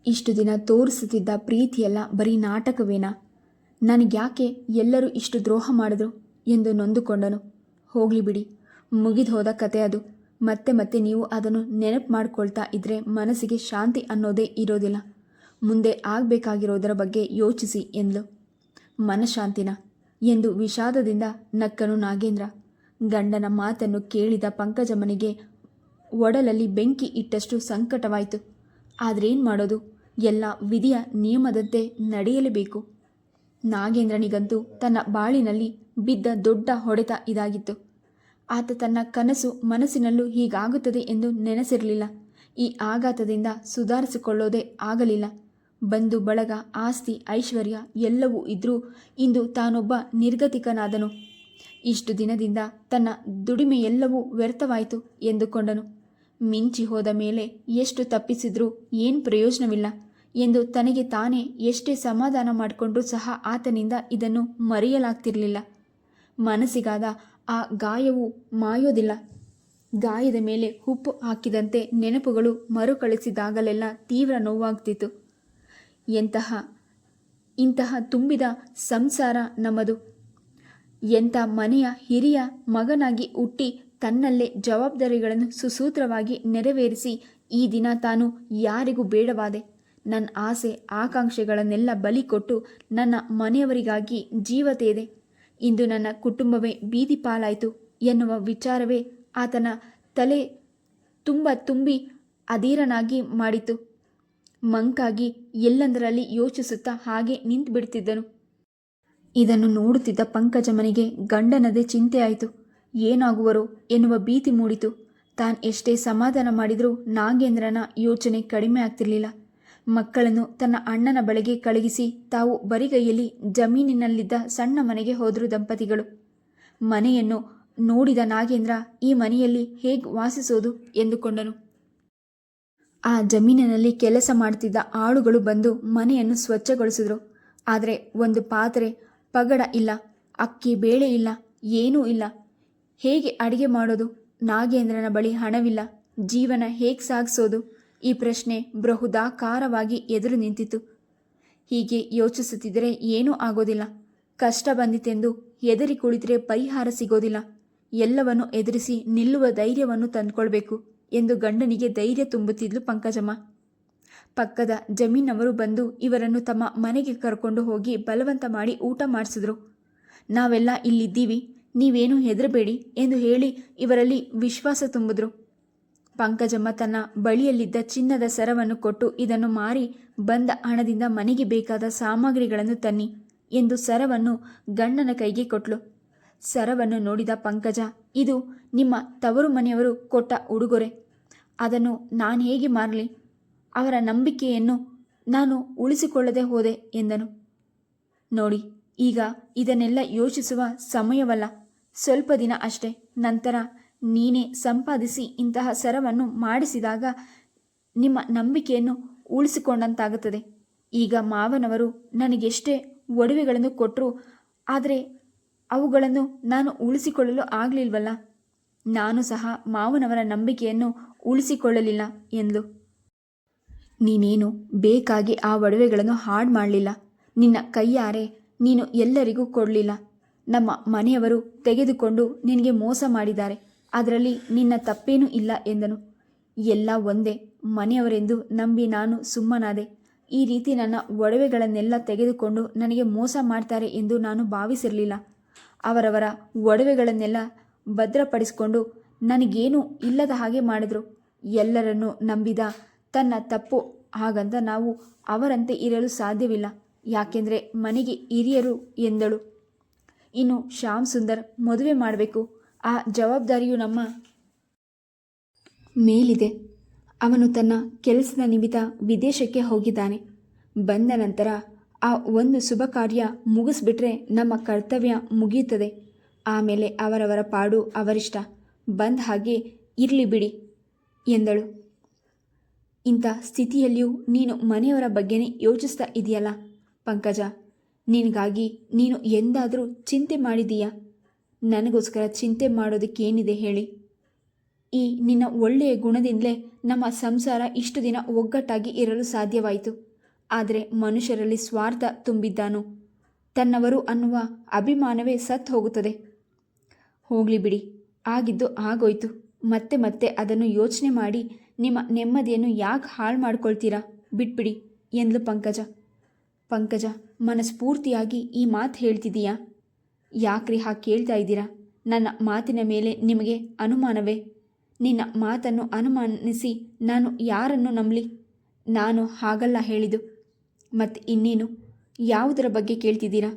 ಇಷ್ಟು ದಿನ ತೋರಿಸುತ್ತಿದ್ದ ಪ್ರೀತಿಯೆಲ್ಲ ಬರೀ ನಾಟಕವೇನಾ? ನನಗ್ಯಾಕೆ ಎಲ್ಲರೂ ಇಷ್ಟು ದ್ರೋಹ ಮಾಡಿದ್ರು ಎಂದು ನೊಂದುಕೊಂಡನು. ಹೋಗಲಿ ಬಿಡಿ, ಮುಗಿದು ಹೋದ ಕತೆ ಅದು. ಮತ್ತೆ ಮತ್ತೆ ನೀವು ಅದನ್ನು ನೆನಪು ಮಾಡ್ಕೊಳ್ತಾ ಇದ್ದರೆ ಮನಸ್ಸಿಗೆ ಶಾಂತಿ ಅನ್ನೋದೇ ಇರೋದಿಲ್ಲ. ಮುಂದೆ ಆಗಬೇಕಾಗಿರೋದರ ಬಗ್ಗೆ ಯೋಚಿಸಿ ಎಂದ್ಲು. ಮನಃಶಾಂತಿನ ಎಂದು ವಿಷಾದದಿಂದ ನಕ್ಕನು ನಾಗೇಂದ್ರ. ಗಂಡನ ಮಾತನ್ನು ಕೇಳಿದ ಪಂಕಜಮ್ಮನಿಗೆ ಒಡಲಲ್ಲಿ ಬೆಂಕಿ ಇಟ್ಟಷ್ಟು ಸಂಕಟವಾಯಿತು. ಆದ್ರೇನು ಮಾಡೋದು? ಎಲ್ಲ ವಿಧಿಯ ನಿಯಮದಂತೆ ನಡೆಯಲೇಬೇಕು. ನಾಗೇಂದ್ರನಿಗಂತೂ ತನ್ನ ಬಾಳಿನಲ್ಲಿ ಬಿದ್ದ ದೊಡ್ಡ ಹೊಡೆತ ಇದಾಗಿತ್ತು. ಆತ ತನ್ನ ಕನಸು ಮನಸ್ಸಿನಲ್ಲೂ ಹೀಗಾಗುತ್ತದೆ ಎಂದು ನೆನೆಸಿರಲಿಲ್ಲ. ಈ ಆಘಾತದಿಂದ ಸುಧಾರಿಸಿಕೊಳ್ಳೋದೇ ಆಗಲಿಲ್ಲ. ಬಂಧು ಬಳಗ, ಆಸ್ತಿ, ಐಶ್ವರ್ಯ ಎಲ್ಲವೂ ಇದ್ರೂ ಇಂದು ತಾನೊಬ್ಬ ನಿರ್ಗತಿಕನಾದನು. ಇಷ್ಟು ದಿನದಿಂದ ತನ್ನ ದುಡಿಮೆಯೆಲ್ಲವೂ ವ್ಯರ್ಥವಾಯಿತು ಎಂದುಕೊಂಡನು. ಮಿಂಚಿ ಹೋದ ಮೇಲೆ ಎಷ್ಟು ತಪ್ಪಿಸಿದ್ರೂ ಏನು ಪ್ರಯೋಜನವಿಲ್ಲ ಎಂದು ತನಗೆ ತಾನೇ ಎಷ್ಟೇ ಸಮಾಧಾನ ಮಾಡಿಕೊಂಡ್ರೂ ಸಹ ಆತನಿಂದ ಇದನ್ನು ಮರೆಯಲಾಗ್ತಿರಲಿಲ್ಲ. ಮನಸ್ಸಿಗಾದ ಆ ಗಾಯವು ಮಾಯೋದಿಲ್ಲ. ಗಾಯದ ಮೇಲೆ ಉಪ್ಪು ಹಾಕಿದಂತೆ ನೆನಪುಗಳು ಮರುಕಳಿಸಿದಾಗಲೆಲ್ಲ ತೀವ್ರ ನೋವಾಗ್ತಿತ್ತು. ಇಂತಹ ತುಂಬಿದ ಸಂಸಾರ ನಮ್ಮದು. ಎಂಥ ಮನೆಯ ಹಿರಿಯ ಮಗನಾಗಿ ಹುಟ್ಟಿ ತನ್ನಲ್ಲೇ ಜವಾಬ್ದಾರಿಗಳನ್ನು ಸುಸೂತ್ರವಾಗಿ ನೆರವೇರಿಸಿ ಈ ದಿನ ತಾನು ಯಾರಿಗೂ ಬೇಡವಾದೆ. ನನ್ನ ಆಸೆ ಆಕಾಂಕ್ಷೆಗಳನ್ನೆಲ್ಲ ಬಲಿ ಕೊಟ್ಟು ನನ್ನ ಮನೆಯವರಿಗಾಗಿ ಜೀವ ತೆಗೆದೆ. ಇಂದು ನನ್ನ ಕುಟುಂಬವೇ ಬೀದಿ ಪಾಲಾಯಿತು ಎನ್ನುವ ವಿಚಾರವೇ ಆತನ ತಲೆ ತುಂಬಿ ಅಧೀರನಾಗಿ ಮಾಡಿತು. ಮಂಕಾಗಿ ಎಲ್ಲಂದರಲ್ಲಿ ಯೋಚಿಸುತ್ತಾ ಹಾಗೆ ನಿಂತು ಬಿಡ್ತಿದ್ದನು. ಇದನ್ನು ನೋಡುತ್ತಿದ್ದ ಪಂಕಜಮ್ಮನಿಗೆ ಗಂಡನದೇ ಚಿಂತೆಯಾಯಿತು. ಏನಾಗುವರೋ ಎನ್ನುವ ಭೀತಿ ಮೂಡಿತು. ತಾನು ಎಷ್ಟೇ ಸಮಾಧಾನ ಮಾಡಿದರೂ ನಾಗೇಂದ್ರನ ಯೋಚನೆ ಕಡಿಮೆ ಆಗ್ತಿರಲಿಲ್ಲ. ಮಕ್ಕಳನ್ನು ತನ್ನ ಅಣ್ಣನ ಬಳಿಗೆ ಕಳುಹಿಸಿ ತಾವು ಬರಿಗೈಯಲ್ಲಿ ಜಮೀನಿನಲ್ಲಿದ್ದ ಸಣ್ಣ ಮನೆಗೆ ಹೋದರು ದಂಪತಿಗಳು. ಮನೆಯನ್ನು ನೋಡಿದ ನಾಗೇಂದ್ರ ಈ ಮನೆಯಲ್ಲಿ ಹೇಗೆ ವಾಸಿಸೋದು ಎಂದುಕೊಂಡನು. ಆ ಜಮೀನಿನಲ್ಲಿ ಕೆಲಸ ಮಾಡ್ತಿದ್ದ ಆಳುಗಳು ಬಂದು ಮನೆಯನ್ನು ಸ್ವಚ್ಛಗೊಳಿಸಿದ್ರು. ಆದರೆ ಒಂದು ಪಾತ್ರೆ ಪಗಡ ಇಲ್ಲ, ಅಕ್ಕಿ ಬೇಳೆ ಇಲ್ಲ, ಏನೂ ಇಲ್ಲ. ಹೇಗೆ ಅಡಿಗೆ ಮಾಡೋದು? ನಾಗೇಂದ್ರನ ಬಳಿ ಹಣವಿಲ್ಲ. ಜೀವನ ಹೇಗೆ ಸಾಗಿಸೋದು? ಈ ಪ್ರಶ್ನೆ ಬೃಹದಾಕಾರವಾಗಿ ಎದುರು ನಿಂತಿತು. ಹೀಗೆ ಯೋಚಿಸುತ್ತಿದ್ದರೆ ಏನೂ ಆಗೋದಿಲ್ಲ. ಕಷ್ಟ ಬಂದಿತೆಂದು ಎದರಿ ಕುಳಿತರೆ ಪರಿಹಾರ ಸಿಗೋದಿಲ್ಲ. ಎಲ್ಲವನ್ನು ಎದುರಿಸಿ ನಿಲ್ಲುವ ಧೈರ್ಯವನ್ನು ತಂದುಕೊಳ್ಬೇಕು ಎಂದು ಗಂಡನಿಗೆ ಧೈರ್ಯ ತುಂಬುತ್ತಿದ್ಲು ಪಂಕಜಮ್ಮ. ಪಕ್ಕದ ಜಮೀನವರು ಬಂದು ಇವರನ್ನು ತಮ್ಮ ಮನೆಗೆ ಕರ್ಕೊಂಡು ಹೋಗಿ ಬಲವಂತ ಮಾಡಿ ಊಟ ಮಾಡಿಸಿದ್ರು. ನಾವೆಲ್ಲ ಇಲ್ಲಿದ್ದೀವಿ, ನೀವೇನೂ ಹೆದರಬೇಡಿ ಎಂದು ಹೇಳಿ ಇವರಲ್ಲಿ ವಿಶ್ವಾಸ ತುಂಬಿದ್ರು. ಪಂಕಜಮ್ಮ ತನ್ನ ಬಳಿಯಲ್ಲಿದ್ದ ಚಿನ್ನದ ಸರವನ್ನು ಕೊಟ್ಟು ಇದನ್ನು ಮಾರಿ ಬಂದ ಹಣದಿಂದ ಮನೆಗೆ ಬೇಕಾದ ಸಾಮಗ್ರಿಗಳನ್ನು ತನ್ನಿ ಎಂದು ಸರವನ್ನು ಗಂಡನ ಕೈಗೆ ಕೊಟ್ಲು. ಸರವನ್ನು ನೋಡಿದ ಪಂಕಜ, ಇದು ನಿಮ್ಮ ತವರು ಮನೆಯವರು ಕೊಟ್ಟ ಉಡುಗೊರೆ. ಅದನ್ನು ನಾನು ಹೇಗೆ ಮಾರಲಿ? ಅವರ ನಂಬಿಕೆಯನ್ನು ನಾನು ಉಳಿಸಿಕೊಳ್ಳದೆ ಹೋದೆ ಎಂದನು. ನೋಡಿ, ಈಗ ಇದನ್ನೆಲ್ಲ ಯೋಚಿಸುವ ಸಮಯವಲ್ಲ. ಸ್ವಲ್ಪ ದಿನ ಅಷ್ಟೇ. ನಂತರ ನೀನೇ ಸಂಪಾದಿಸಿ ಇಂತಹ ಸರವನ್ನು ಮಾಡಿಸಿದಾಗ ನಿಮ್ಮ ನಂಬಿಕೆಯನ್ನು ಉಳಿಸಿಕೊಂಡಂತಾಗುತ್ತದೆ. ಈಗ ಮಾವನವರು ನನಗೆಷ್ಟೇ ಒಡವೆಗಳನ್ನು ಕೊಟ್ಟರು, ಆದರೆ ಅವುಗಳನ್ನು ನಾನು ಉಳಿಸಿಕೊಳ್ಳಲು ಆಗಲಿಲ್ವಲ್ಲ. ನಾನು ಸಹ ಮಾವನವರ ನಂಬಿಕೆಯನ್ನು ಉಳಿಸಿಕೊಳ್ಳಲಿಲ್ಲ ಎಂದ್ಲು. ನೀನೇನು ಬೇಕಾಗಿ ಆ ಒಡವೆಗಳನ್ನು ಹಾಳು ಮಾಡಲಿಲ್ಲ. ನಿನ್ನ ಕೈಯಾರೆ ನೀನು ಎಲ್ಲರಿಗೂ ಕೊಡಲಿಲ್ಲ. ನಮ್ಮ ಮನೆಯವರು ತೆಗೆದುಕೊಂಡು ನಿನಗೆ ಮೋಸ ಮಾಡಿದ್ದಾರೆ. ಅದರಲ್ಲಿ ನಿನ್ನ ತಪ್ಪೇನೂ ಇಲ್ಲ ಎಂದನು. ಎಲ್ಲ ಒಂದೇ ಮನೆಯವರೆಂದು ನಂಬಿ ನಾನು ಸುಮ್ಮನಾದೆ. ಈ ರೀತಿ ನನ್ನ ಒಡವೆಗಳನ್ನೆಲ್ಲ ತೆಗೆದುಕೊಂಡು ನನಗೆ ಮೋಸ ಮಾಡ್ತಾರೆ ಎಂದು ನಾನು ಭಾವಿಸಿರಲಿಲ್ಲ. ಅವರವರ ಒಡವೆಗಳನ್ನೆಲ್ಲ ಭದ್ರಪಡಿಸಿಕೊಂಡು ನನಗೇನೂ ಇಲ್ಲದ ಹಾಗೆ ಮಾಡಿದರು. ಎಲ್ಲರನ್ನೂ ನಂಬಿದ ತನ್ನ ತಪ್ಪು. ಹಾಗಂತ ನಾವು ಅವರಂತೆ ಇರಲು ಸಾಧ್ಯವಿಲ್ಲ. ಯಾಕೆಂದರೆ ಮನೆಗೆ ಹಿರಿಯರು ಎಂದಳು. ಇನ್ನು ಶ್ಯಾಮ್ ಸುಂದರ್ ಮದುವೆ ಮಾಡಬೇಕು. ಆ ಜವಾಬ್ದಾರಿಯು ನಮ್ಮ ಮೇಲಿದೆ. ಅವನು ತನ್ನ ಕೆಲಸದ ನಿಮಿತ್ತ ವಿದೇಶಕ್ಕೆ ಹೋಗಿದ್ದಾನೆ. ಬಂದ ನಂತರ ಆ ಒಂದು ಶುಭ ಕಾರ್ಯ ಮುಗಿಸ್ಬಿಟ್ರೆ ನಮ್ಮ ಕರ್ತವ್ಯ ಮುಗಿಯುತ್ತದೆ. ಆಮೇಲೆ ಅವರವರ ಪಾಡು ಅವರಿಷ್ಟ. ಬಂದ ಹಾಗೆ ಇರಲಿ ಬಿಡಿ ಎಂದಳು. ಇಂಥ ಸ್ಥಿತಿಯಲ್ಲಿಯೂ ನೀನು ಮನೆಯವರ ಬಗ್ಗೆನೇ ಯೋಚಿಸ್ತಾ ಇದೆಯಲ್ಲ ಪಂಕಜ. ನಿನಗಾಗಿ ನೀನು ಎಂದಾದರೂ ಚಿಂತೆ ಮಾಡಿದೀಯಾ? ನನಗೋಸ್ಕರ ಚಿಂತೆ ಮಾಡೋದಕ್ಕೇನಿದೆ ಹೇಳಿ? ಈ ನಿನ್ನ ಒಳ್ಳೆಯ ಗುಣದಿಂದಲೇ ನಮ್ಮ ಸಂಸಾರ ಇಷ್ಟು ದಿನ ಒಗ್ಗಟ್ಟಾಗಿ ಇರಲು ಸಾಧ್ಯವಾಯಿತು. ಆದರೆ ಮನುಷ್ಯರಲ್ಲಿ ಸ್ವಾರ್ಥ ತುಂಬಿದ್ದಾನು. ತನ್ನವರು ಅನ್ನುವ ಅಭಿಮಾನವೇ ಸತ್ತು ಹೋಗುತ್ತದೆ. ಹೋಗಲಿ ಬಿಡಿ, ಆಗಿದ್ದು ಆಗೋಯ್ತು. ಮತ್ತೆ ಮತ್ತೆ ಅದನ್ನು ಯೋಚನೆ ಮಾಡಿ ನಿಮ್ಮ ನೆಮ್ಮದಿಯನ್ನು ಯಾಕೆ ಹಾಳು ಮಾಡ್ಕೊಳ್ತೀರಾ? ಬಿಟ್ಬಿಡಿ ಎಂದ್ಲು ಪಂಕಜ. ಪಂಕಜ, ಮನಸ್ಫೂರ್ತಿಯಾಗಿ ಈ ಮಾತು ಹೇಳ್ತಿದ್ದೀಯಾ? ಯಾಕ್ರಿ ಹಾಗೆ ಕೇಳ್ತಾ ಇದ್ದೀರಾ? ನನ್ನ ಮಾತಿನ ಮೇಲೆ ನಿಮಗೆ ಅನುಮಾನವೇ? ನಿನ್ನ ಮಾತನ್ನು ಅನುಮಾನಿಸಿ ನಾನು ಯಾರನ್ನು ನಂಬಲಿ? ನಾನು ಹಾಗಲ್ಲ ಹೇಳಿದ್ದು. ಮತ್ತು ಇನ್ನೇನು? ಯಾವುದರ ಬಗ್ಗೆ ಕೇಳ್ತಿದ್ದೀರಾ?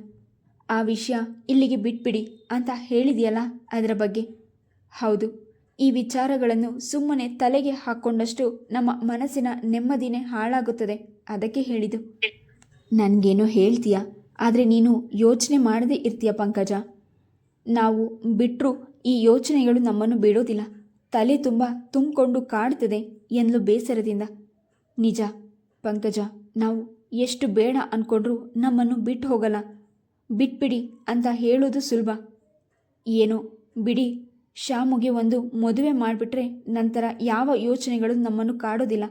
ಆ ವಿಷಯ ಇಲ್ಲಿಗೆ ಬಿಟ್ಬಿಡಿ ಅಂತ ಹೇಳಿದೆಯಲ್ಲ, ಅದರ ಬಗ್ಗೆ. ಹೌದು, ಈ ವಿಚಾರಗಳನ್ನು ಸುಮ್ಮನೆ ತಲೆಗೆ ಹಾಕ್ಕೊಂಡಷ್ಟು ನಮ್ಮ ಮನಸ್ಸಿನ ನೆಮ್ಮದಿನೇ ಹಾಳಾಗುತ್ತದೆ. ಅದಕ್ಕೆ ಹೇಳಿದ್ದು. ನನಗೇನೋ ಹೇಳ್ತೀಯ, ಆದರೆ ನೀನು ಯೋಚನೆ ಮಾಡದೇ ಇರ್ತೀಯ ಪಂಕಜ. ನಾವು ಬಿಟ್ಟರೂ ಈ ಯೋಚನೆಗಳು ನಮ್ಮನ್ನು ಬಿಡೋದಿಲ್ಲ. ತಲೆ ತುಂಬ ತುಂಬಿಕೊಂಡು ಕಾಡ್ತದೆ ಎಂದ್ಲು ಬೇಸರದಿಂದ. ನಿಜ ಪಂಕಜ, ನಾವು ಎಷ್ಟು ಬೇಡ ಅಂದ್ಕೊಂಡ್ರೂ ನಮ್ಮನ್ನು ಬಿಟ್ಟು ಹೋಗಲ್ಲ. ಬಿಟ್ಬಿಡಿ ಅಂತ ಹೇಳೋದು ಸುಲಭ. ಏನೋ ಬಿಡಿ, ಶ್ಯಾಮುಗೆ ಒಂದು ಮದುವೆ ಮಾಡಿಬಿಟ್ರೆ ನಂತರ ಯಾವ ಯೋಚನೆಗಳು ನಮ್ಮನ್ನು ಕಾಡೋದಿಲ್ಲ.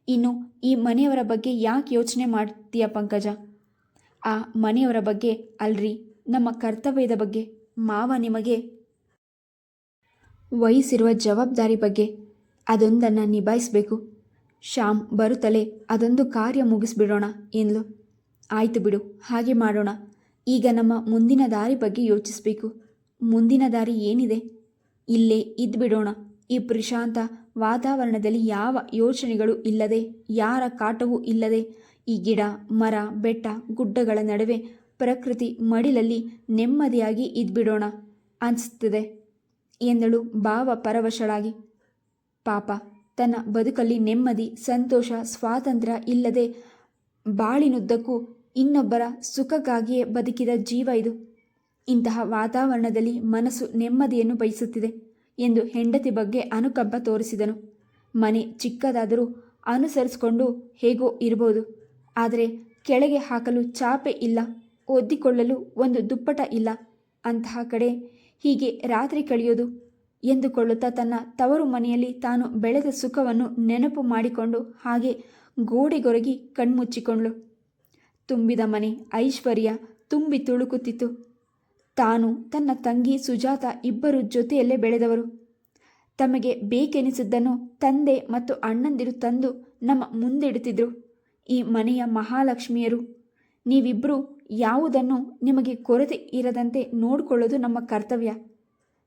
ಇನ್ನು ಈ ಮನೆಯವರ ಬಗ್ಗೆ ಯಾಕೆ ಯೋಚನೆ ಮಾಡ್ತೀಯ ಪಂಕಜ? ಆ ಮನೆಯವರ ಬಗ್ಗೆ ಅಲ್ರಿ, ನಮ್ಮ ಕರ್ತವ್ಯದ ಬಗ್ಗೆ. ಮಾವ ನಿಮಗೆ ವಹಿಸಿರುವ ಜವಾಬ್ದಾರಿ ಬಗ್ಗೆ. ಅದೊಂದನ್ನು ನಿಭಾಯಿಸಬೇಕು. ಶ್ಯಾಮ್ ಬರುತ್ತಲೇ ಅದೊಂದು ಕಾರ್ಯ ಮುಗಿಸ್ಬಿಡೋಣ ಎಂದ್ಲು. ಆಯಿತು ಬಿಡು, ಹಾಗೆ ಮಾಡೋಣ. ಈಗ ನಮ್ಮ ಮುಂದಿನ ದಾರಿ ಬಗ್ಗೆ ಯೋಚಿಸಬೇಕು. ಮುಂದಿನ ದಾರಿ ಏನಿದೆ? ಇಲ್ಲೇ ಇದ್ಬಿಡೋಣ. ಈ ಪ್ರಶಾಂತ ವಾತಾವರಣದಲ್ಲಿ ಯಾವ ಯೋಚನೆಗಳು ಇಲ್ಲದೆ, ಯಾರ ಕಾಟವೂ ಇಲ್ಲದೆ, ಈ ಗಿಡ ಮರ ಬೆಟ್ಟ ಗುಡ್ಡಗಳ ನಡುವೆ ಪ್ರಕೃತಿ ಮಡಿಲಲ್ಲಿ ನೆಮ್ಮದಿಯಾಗಿ ಇದ್ಬಿಡೋಣ ಅನಿಸ್ತದೆ ಎಂದಳು ಭಾವ ಪರವಶಳಾಗಿ. ಪಾಪ, ತನ್ನ ಬದುಕಲ್ಲಿ ನೆಮ್ಮದಿ, ಸಂತೋಷ, ಸ್ವಾತಂತ್ರ್ಯ ಇಲ್ಲದೆ ಬಾಳಿನುದ್ದಕ್ಕೂ ಇನ್ನೊಬ್ಬರ ಸುಖಕ್ಕಾಗಿಯೇ ಬದುಕಿದ ಜೀವ ಇದು. ಇಂತಹ ವಾತಾವರಣದಲ್ಲಿ ಮನಸ್ಸು ನೆಮ್ಮದಿಯನ್ನು ಬಯಸುತ್ತಿದೆ ಎಂದು ಹೆಂಡತಿ ಬಗ್ಗೆ ಅನುಕಂಪ ತೋರಿಸಿದನು. ಮನೆ ಚಿಕ್ಕದಾದರೂ ಅನುಸರಿಸಿಕೊಂಡು ಹೇಗೋ ಇರಬಹುದು. ಆದರೆ ಕೆಳಗೆ ಹಾಕಲು ಚಾಪೆ ಇಲ್ಲ, ಒದ್ದಿಕೊಳ್ಳಲು ಒಂದು ದುಪ್ಪಟ ಇಲ್ಲ. ಅಂತಹ ಕಡೆ ಹೀಗೆ ರಾತ್ರಿ ಕಳೆಯೋದು ಎಂದುಕೊಳ್ಳುತ್ತಾ ತನ್ನ ತವರು ಮನೆಯಲ್ಲಿ ತಾನು ಬೆಳೆದ ಸುಖವನ್ನು ನೆನಪು ಮಾಡಿಕೊಂಡು ಹಾಗೆ ಗೋಡೆಗೊರಗಿ ಕಣ್ಮುಚ್ಚಿಕೊಂಡ್ಳು. ತುಂಬಿದ ಮನೆ ಐಶ್ವರ್ಯ ತುಂಬಿ ತುಳುಕುತ್ತಿತ್ತು. ತಾನು ತನ್ನ ತಂಗಿ ಸುಜಾತ ಇಬ್ಬರು ಜೊತೆಯಲ್ಲೇ ಬೆಳೆದವರು. ತಮಗೆ ಬೇಕೆನಿಸಿದ್ದನ್ನು ತಂದೆ ಮತ್ತು ಅಣ್ಣಂದಿರು ತಂದು ನಮ್ಮ ಮುಂದಿಡುತ್ತಿದ್ದರು. ಈ ಮನೆಯ ಮಹಾಲಕ್ಷ್ಮಿಯರು. ನೀವಿಬ್ಬರು ಯಾವುದನ್ನು ನಿಮಗೆ ಕೊರತೆ ಇರದಂತೆ ನೋಡಿಕೊಳ್ಳೋದು ನಮ್ಮ ಕರ್ತವ್ಯ.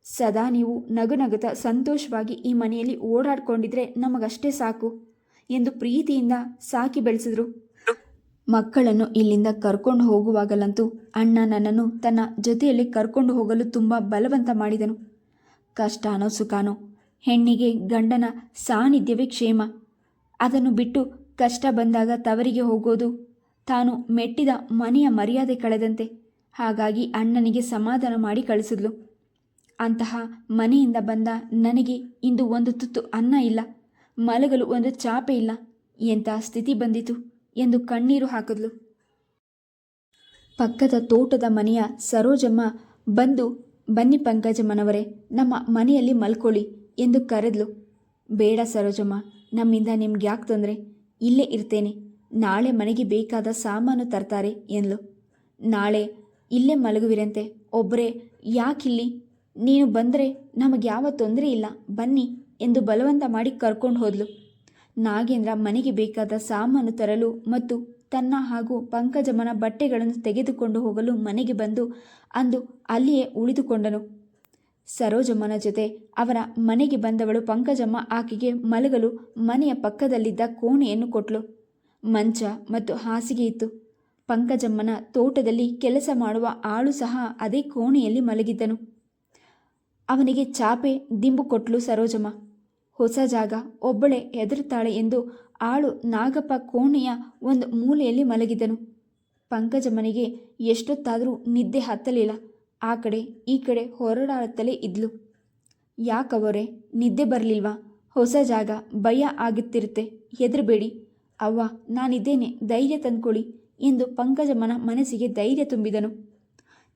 ಸದಾ ನೀವು ನಗುನಗುತ್ತ ಸಂತೋಷವಾಗಿ ಈ ಮನೆಯಲ್ಲಿ ಓಡಾಡಿಕೊಂಡಿದ್ರೆ ನಮಗಷ್ಟೇ ಸಾಕು ಎಂದು ಪ್ರೀತಿಯಿಂದ ಸಾಕಿ ಬೆಳೆಸಿದ್ರು. ಮಕ್ಕಳನ್ನು ಇಲ್ಲಿಂದ ಕರ್ಕೊಂಡು ಹೋಗುವಾಗಲಂತೂ ಅಣ್ಣ ನನ್ನನ್ನು ತನ್ನ ಜೊತೆಯಲ್ಲಿ ಕರ್ಕೊಂಡು ಹೋಗಲು ತುಂಬ ಬಲವಂತ ಮಾಡಿದನು. ಕಷ್ಟನೋ ಸುಖನೋ ಹೆಣ್ಣಿಗೆ ಗಂಡನ ಸಾನ್ನಿಧ್ಯವೇ ಕ್ಷೇಮ. ಅದನ್ನು ಬಿಟ್ಟು ಕಷ್ಟ ಬಂದಾಗ ತವರಿಗೆ ಹೋಗೋದು ತಾನು ಮೆಟ್ಟಿದ ಮನೆಯ ಮರ್ಯಾದೆ ಕಳೆದಂತೆ. ಹಾಗಾಗಿ ಅಣ್ಣನಿಗೆ ಸಮಾಧಾನ ಮಾಡಿ ಕಳಿಸಿದ್ಲು. ಅಂತಹ ಮನೆಯಿಂದ ಬಂದ ನನಗೆ ಇಂದು ಒಂದು ತುತ್ತು ಅನ್ನ ಇಲ್ಲ, ಮಲಗಲು ಒಂದು ಚಾಪೆ ಇಲ್ಲ, ಎಂಥ ಸ್ಥಿತಿ ಬಂದಿತು ಎಂದು ಕಣ್ಣೀರು ಹಾಕಿದ್ಲು. ಪಕ್ಕದ ತೋಟದ ಮನೆಯ ಸರೋಜಮ್ಮ ಬಂದು, ಬನ್ನಿ ಪಂಕಜಮ್ಮನವರೇ, ನಮ್ಮ ಮನೆಯಲ್ಲಿ ಮಲ್ಕೊಳ್ಳಿ ಎಂದು ಕರೆದ್ಲು. ಬೇಡ ಸರೋಜಮ್ಮ, ನಮ್ಮಿಂದ ನಿಮ್ಗೆ ಯಾಕೆ ತೊಂದರೆ, ಇಲ್ಲೇ ಇರ್ತೇನೆ, ನಾಳೆ ಮನೆಗೆ ಬೇಕಾದ ಸಾಮಾನು ತರ್ತಾರೆ ಎಂದ್ಲು. ನಾಳೆ ಇಲ್ಲೇ ಮಲಗುವಿರಂತೆ, ಒಬ್ಬರೇ ಯಾಕಿಲ್ಲಿ, ನೀನು ಬಂದರೆ ನಮಗೆ ಯಾವ ತೊಂದರೆ ಇಲ್ಲ, ಬನ್ನಿ ಎಂದು ಬಲವಂತ ಮಾಡಿ ಕರ್ಕೊಂಡು ಹೋದ್ಲು. ನಾಗೇಂದ್ರ ಮನೆಗೆ ಬೇಕಾದ ಸಾಮಾನು ತರಲು ಮತ್ತು ತನ್ನ ಹಾಗೂ ಪಂಕಜಮ್ಮನ ಬಟ್ಟೆಗಳನ್ನು ತೆಗೆದುಕೊಂಡು ಹೋಗಲು ಮನೆಗೆ ಬಂದು ಅಂದು ಅಲ್ಲಿಯೇ ಉಳಿದುಕೊಂಡನು. ಸರೋಜಮ್ಮನ ಜೊತೆ ಅವರ ಮನೆಗೆ ಬಂದವಳು ಪಂಕಜಮ್ಮ ಆಕೆಗೆ ಮಲಗಲು ಮನೆಯ ಪಕ್ಕದಲ್ಲಿದ್ದ ಕೋಣೆಯನ್ನು ಕೊಟ್ಲು. ಮಂಚ ಮತ್ತು ಹಾಸಿಗೆ ಇತ್ತು. ಪಂಕಜಮ್ಮನ ತೋಟದಲ್ಲಿ ಕೆಲಸ ಮಾಡುವ ಆಳು ಸಹ ಅದೇ ಕೋಣೆಯಲ್ಲಿ ಮಲಗಿದ್ದನು. ಅವನಿಗೆ ಚಾಪೆ ದಿಂಬು ಕೊಟ್ಲು ಸರೋಜಮ್ಮ. ಹೊಸ ಜಾಗ, ಒಬ್ಬಳೇ ಹೆದರುತ್ತಾಳೆ ಎಂದು ಆಳು ನಾಗಪ್ಪ ಕೋಣೆಯ ಒಂದು ಮೂಲೆಯಲ್ಲಿ ಮಲಗಿದ್ದನು. ಪಂಕಜಮ್ಮನಿಗೆ ಎಷ್ಟೊತ್ತಾದರೂ ನಿದ್ದೆ ಹತ್ತಲಿಲ್ಲ. ಆ ಕಡೆ ಈ ಕಡೆ ಹೊರಡಾಡುತ್ತಲೇ ಇದ್ಲು. ಯಾಕವರೇ, ನಿದ್ದೆ ಬರಲಿಲ್ವಾ? ಹೊಸ ಜಾಗ, ಭಯ ಆಗುತ್ತಿರುತ್ತೆ, ಹೆದರಬೇಡಿ. ಅವ್ವ, ನಾನಿದ್ದೇನೆ, ಧೈರ್ಯ ತಂದ್ಕೊಳ್ಳಿ ಎಂದು ಪಂಕಜಮ್ಮನ ಮನಸ್ಸಿಗೆ ಧೈರ್ಯ ತುಂಬಿದನು.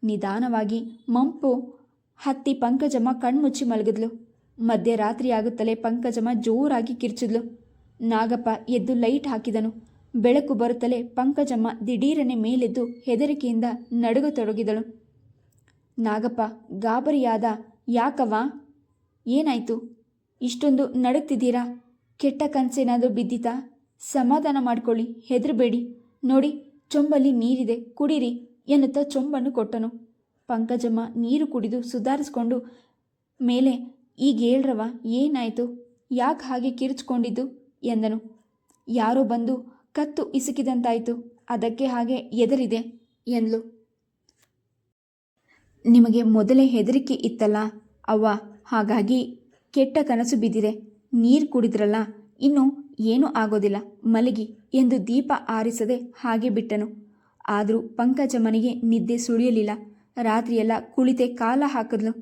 ನಿಧಾನವಾಗಿ ಮಂಪು ಹತ್ತಿ ಪಂಕಜಮ್ಮ ಕಣ್ಮುಚ್ಚಿ ಮಲಗಿದ್ಲು. ಮಧ್ಯರಾತ್ರಿಯಾಗುತ್ತಲೇ ಪಂಕಜಮ್ಮ ಜೋರಾಗಿ ಕಿರ್ಚಿದ್ಲು. ನಾಗಪ್ಪ ಎದ್ದು ಲೈಟ್ ಹಾಕಿದನು. ಬೆಳಕು ಬರುತ್ತಲೇ ಪಂಕಜಮ್ಮ ದಿಢೀರನೆ ಮೇಲೆದ್ದು ಹೆದರಿಕೆಯಿಂದ ನಡುಗತೊಡಗಿದಳು. ನಾಗಪ್ಪ ಗಾಬರಿಯಾದ. ಯಾಕವ್ವ, ಏನಾಯಿತು? ಇಷ್ಟೊಂದು ನಡುಗ್ತಿದ್ದೀರಾ? ಕೆಟ್ಟ ಕನಸೇನಾದರೂ ಬಿದ್ದಿತಾ? ಸಮಾಧಾನ ಮಾಡ್ಕೊಳ್ಳಿ, ಹೆದರಬೇಡಿ. ನೋಡಿ, ಚೊಂಬಲ್ಲಿ ನೀರಿದೆ, ಕುಡೀರಿ ಎನ್ನುತ್ತಾ ಚೊಂಬನ್ನು ಕೊಟ್ಟನು. ಪಂಕಜಮ್ಮ ನೀರು ಕುಡಿದು ಸುಧಾರಿಸ್ಕೊಂಡು ಮೇಲೆ, ಈಗ ಹೇಳ್ರವ, ಏನಾಯಿತು? ಯಾಕೆ ಹಾಗೆ ಕಿರಿಚ್ಕೊಂಡಿದ್ದು ಎಂದನು. ಯಾರೋ ಬಂದು ಕತ್ತು ಇಸುಕಿದಂತಾಯಿತು, ಅದಕ್ಕೆ ಹಾಗೆ ಎದರಿದೆ ಎಂದ್ಲು. ನಿಮಗೆ ಮೊದಲೇ ಹೆದರಿಕೆ ಇತ್ತಲ್ಲ ಅವ್ವ, ಹಾಗಾಗಿ ಕೆಟ್ಟ ಕನಸು ಬಿದ್ದಿದೆ. ನೀರು ಕುಡಿದ್ರಲ್ಲ, ಇನ್ನು ಏನೂ ಆಗೋದಿಲ್ಲ, ಮಲಗಿ ಎಂದು ದೀಪ ಆರಿಸದೆ ಹಾಗೆ ಬಿಟ್ಟನು. ಆದರೂ ಪಂಕಜಮ್ಮನಿಗೆ ನಿದ್ದೆ ಸುಳಿಯಲಿಲ್ಲ. ರಾತ್ರಿಯೆಲ್ಲ ಕುಳಿತೆ ಕಾಲ ಹಾಕಿದ್ಲು.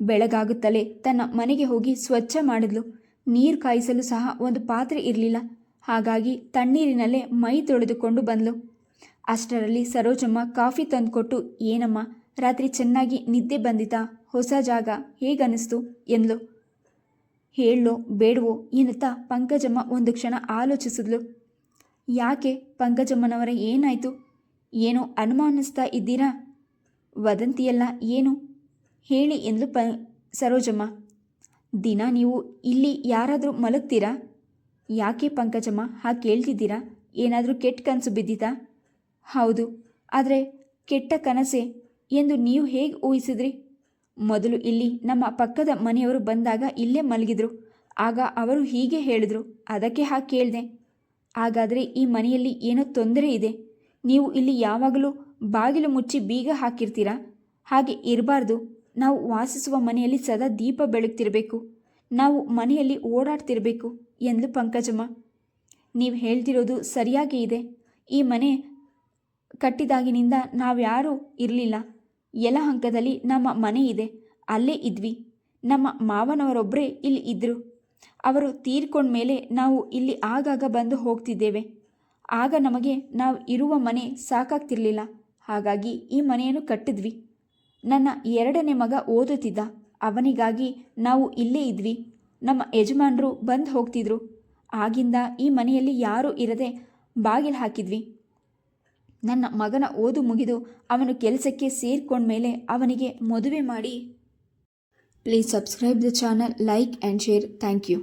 ಬೆಳಗಾಗುತ್ತಲೇ ತನ್ನ ಮನೆಗೆ ಹೋಗಿ ಸ್ವಚ್ಛ ಮಾಡಿದ್ಲು. ನೀರು ಕಾಯಿಸಲು ಸಹ ಒಂದು ಪಾತ್ರೆ ಇರಲಿಲ್ಲ. ಹಾಗಾಗಿ ತಣ್ಣೀರಿನಲ್ಲೇ ಮೈ ತೊಳೆದುಕೊಂಡು ಬಂದ್ಲು. ಅಷ್ಟರಲ್ಲಿ ಸರೋಜಮ್ಮ ಕಾಫಿ ತಂದುಕೊಟ್ಟು, ಏನಮ್ಮ, ರಾತ್ರಿ ಚೆನ್ನಾಗಿ ನಿದ್ದೆ ಬಂದಿತಾ? ಹೊಸ ಜಾಗ ಹೇಗನ್ನಿಸ್ತು ಎಂದ್ಲು. ಹೇಳೋ ಬೇಡವೋ ಎನ್ನುತ್ತಾ ಪಂಕಜಮ್ಮ ಒಂದು ಕ್ಷಣ ಆಲೋಚಿಸಿದ್ಲು. ಯಾಕೆ ಪಂಕಜಮ್ಮನವರ, ಏನಾಯಿತು? ಏನೋ ಅನುಮಾನಿಸ್ತಾ ಇದ್ದೀರಾ? ವದಂತಿಯಲ್ಲ, ಏನು ಹೇಳಿ ಎಂದ್ಲು ಸರೋಜಮ್ಮ. ದಿನ ನೀವು ಇಲ್ಲಿ ಯಾರಾದರೂ ಮಲಗ್ತೀರಾ? ಯಾಕೆ ಪಂಕಜಮ್ಮ ಹಾಗೆ ಕೇಳ್ತಿದ್ದೀರಾ? ಏನಾದರೂ ಕೆಟ್ಟ ಕನಸು ಬಿದ್ದಿತಾ? ಹೌದು, ಆದರೆ ಕೆಟ್ಟ ಕನಸೆ ಎಂದು ನೀವು ಹೇಗೆ ಊಹಿಸಿದ್ರಿ? ಮೊದಲು ಇಲ್ಲಿ ನಮ್ಮ ಪಕ್ಕದ ಮನೆಯವರು ಬಂದಾಗ ಇಲ್ಲೇ ಮಲಗಿದ್ರು. ಆಗ ಅವರು ಹೀಗೆ ಹೇಳಿದ್ರು, ಅದಕ್ಕೆ ಹಾಗೆ ಕೇಳಿದೆ. ಹಾಗಾದರೆ ಈ ಮನೆಯಲ್ಲಿ ಏನೋ ತೊಂದರೆ ಇದೆ. ನೀವು ಇಲ್ಲಿ ಯಾವಾಗಲೂ ಬಾಗಿಲು ಮುಚ್ಚಿ ಬೀಗ ಹಾಕಿರ್ತೀರಾ? ಹಾಗೆ ಇರಬಾರ್ದು. ನಾವು ವಾಸಿಸುವ ಮನೆಯಲ್ಲಿ ಸದಾ ದೀಪ ಬೆಳಗ್ತಿರಬೇಕು. ನಾವು ಮನೆಯಲ್ಲಿ ಓಡಾಡ್ತಿರಬೇಕು ಎಂದ್ಲು ಪಂಕಜಮ್ಮ. ನೀವು ಹೇಳ್ತಿರೋದು ಸರಿಯಾಗಿ ಇದೆ. ಈ ಮನೆ ಕಟ್ಟಿದಾಗಿನಿಂದ ನಾವ್ಯಾರೂ ಇರಲಿಲ್ಲ. ಯಲಹಂಕದಲ್ಲಿ ನಮ್ಮ ಮನೆ ಇದೆ, ಅಲ್ಲೇ ಇದ್ವಿ. ನಮ್ಮ ಮಾವನವರೊಬ್ಬರೇ ಇಲ್ಲಿ ಇದ್ದರು. ಅವರು ತೀರ್ಕೊಂಡ್ಮೇಲೆ ನಾವು ಇಲ್ಲಿ ಆಗಾಗ ಬಂದು ಹೋಗ್ತಿದ್ದೇವೆ. ಆಗ ನಮಗೆ ನಾವು ಇರುವ ಮನೆ ಸಾಕಾಗ್ತಿರ್ಲಿಲ್ಲ. ಹಾಗಾಗಿ ಈ ಮನೆಯನ್ನು ಕಟ್ಟಿದ್ವಿ. ನನ್ನ 2ನೇ ಮಗ ಓದುತ್ತಿದ್ದ, ಅವನಿಗಾಗಿ ನಾವು ಇಲ್ಲೇ ಇದ್ವಿ. ನಮ್ಮ ಯಜಮಾನರು ಬಂದು ಹೋಗ್ತಿದ್ರು. ಆಗಿಂದ ಈ ಮನೆಯಲ್ಲಿ ಯಾರೂ ಇರದೆ ಬಾಗಿಲು ಹಾಕಿದ್ವಿ. ನನ್ನ ಮಗನ ಓದು ಮುಗಿದು ಅವನು ಕೆಲಸಕ್ಕೆ ಸೇರ್ಕೊಂಡ್ಮೇಲೆ ಅವನಿಗೆ ಮದುವೆ ಮಾಡಿ. Please subscribe the channel, like and share. Thank you.